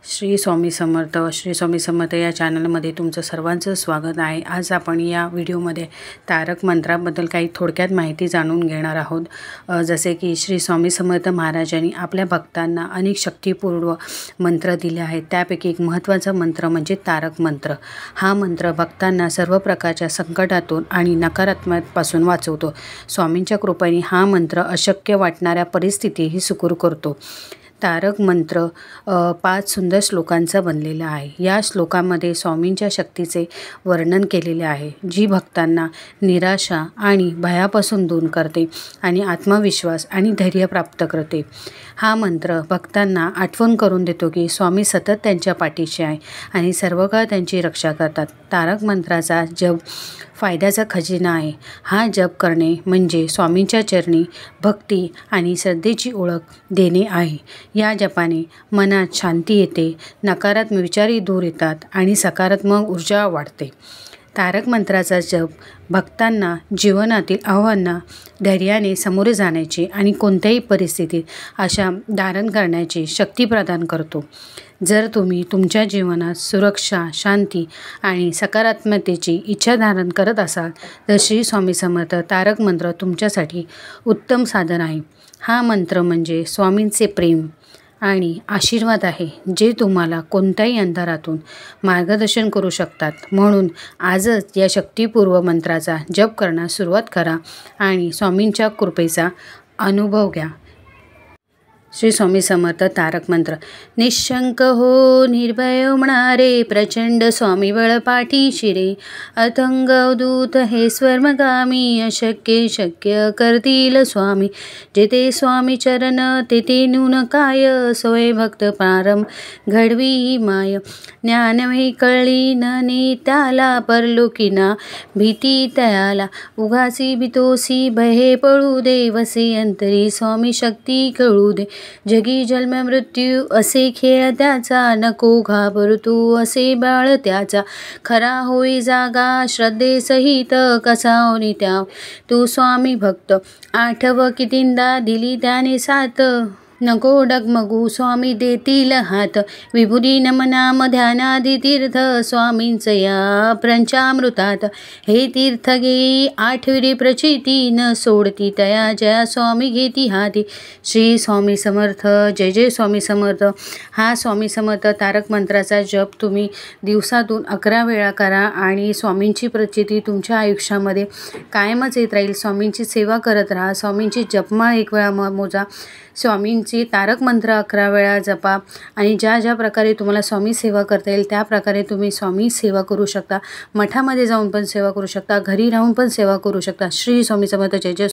श्री स्वामी समर्थ. श्री स्वामी समर्थ या चॅनलमध्ये तुमचं सर्वांचं स्वागत आहे. आज आपण या व्हिडिओमध्ये तारक मंत्राबद्दल काही थोडक्यात माहिती जाणून घेणार आहोत. जसे की श्री स्वामी समर्थ महाराजांनी आपल्या भक्तांना अनेक शक्तिपूर्ण मंत्र दिले आहेत. त्यापैकी एक महत्त्वाचा मंत्र म्हणजे तारक मंत्र. हा मंत्र भक्तांना सर्व प्रकारच्या संकटातून आणि नकारात्मकतेपासून वाचवतो. स्वामींच्या कृपेने हा मंत्र अशक्य वाटणाऱ्या परिस्थितीही सुकर करतो. तारक मंत्र 5 सुंदर श्लोकांचा बनलेला आहे. या श्लोकामध्ये स्वामींच्या शक्तीचे वर्णन केलेले आहे, जी भक्तांना निराशा आणि भयापासून दूर करते आणि आत्मविश्वास आणि धैर्य प्राप्त करते. हा मंत्र भक्तांना आठवण करून देतो की स्वामी सतत त्यांच्या पाठीशी आहे आणि सर्व काळ त्यांची रक्षा करतात. तारक मंत्राचा जप फायद्याचा खजिना आहे. हा जप करणे म्हणजे स्वामींच्या चरणी भक्ती आणि श्रद्धेची ओळख देणे आहे. या जपाने मनात शांती येते, नकारात्मक विचारही दूर येतात आणि सकारात्मक ऊर्जा वाढते. तारक मंत्राचा जप भक्तांना जीवनातील आव्हानांना धैर्याने सामोरे जाण्याची आणि कोणत्याही परिस्थितीत आशा धारण करण्याची शक्ती प्रदान करतो. जर तुम्ही तुमच्या जीवनात सुरक्षा, शांती आणि सकारात्मकतेची इच्छा धारण करत असाल तर श्री स्वामी समर्थ तारक मंत्र तुमच्यासाठी उत्तम साधन आहे. हा मंत्र म्हणजे स्वामींचे प्रेम आणि आशीर्वाद आहे, जे तुम्हाला कोणत्याही अंधारातून मार्गदर्शन करू शकतात. म्हणून आजच या शक्तिपूर्व मंत्राचा जप करण्यास सुरुवात करा आणि स्वामींच्या कृपेचा अनुभव घ्या. श्री स्वामी समर्थ तारक मंत्र. निशंक हो निर्भय म्हणणारे, प्रचंड स्वामी बळ पाठीशी रे. अथंग अवधूत हे स्वर्मगामी, अशक्य शक्य करतील स्वामी. जेथे स्वामी चरण तेथे नून काय, सोय भक्त प्रारंभ घडवी माय. ज्ञानवे कळली न त्याला, परलोकीना भीती तयाला. उगासी भीतोसी भये पळू दे, वसे अंतरी स्वामी शक्ती कळू दे. जगी जन्म मृत्यू असे खेळ त्याचा, नको घाबरू तू असे बाळ त्याचा. खरा होई जागा श्रद्धेसहित, कसा होई त्या तू स्वामी भक्त. आठव कितींदा दिली त्याने साथ, नको डगमगू स्वामी देतील हात. विभूती नमनाम ध्यानादी तीर्थ, स्वामींच या पंचामृतात. हे तीर्थ घेई आठविरी प्रचिती, न सोडती तया जया स्वामी घेती हाती. श्री स्वामी समर्थ. जय जय स्वामी समर्थ. हा स्वामी समर्थ तारक मंत्राचा जप तुम्ही दिवसातून 11 वेळा करा आणि स्वामींची प्रचिती तुमच्या आयुष्यामध्ये कायमच येत राहील. स्वामींची सेवा करत राहा. स्वामींची जपमाळ 1 वेळा मोजा. स्वामींची तारक मंत्र 11 वेळा जपा आणि ज्या ज्या प्रकारे तुम्हाला स्वामी सेवा करता येईल त्या प्रकारे तुम्ही स्वामी सेवा करू शकता. मठामध्ये जाऊन पण सेवा करू शकता, घरी राहून पण सेवा करू शकता. श्री स्वामी समर्थ. जय जय.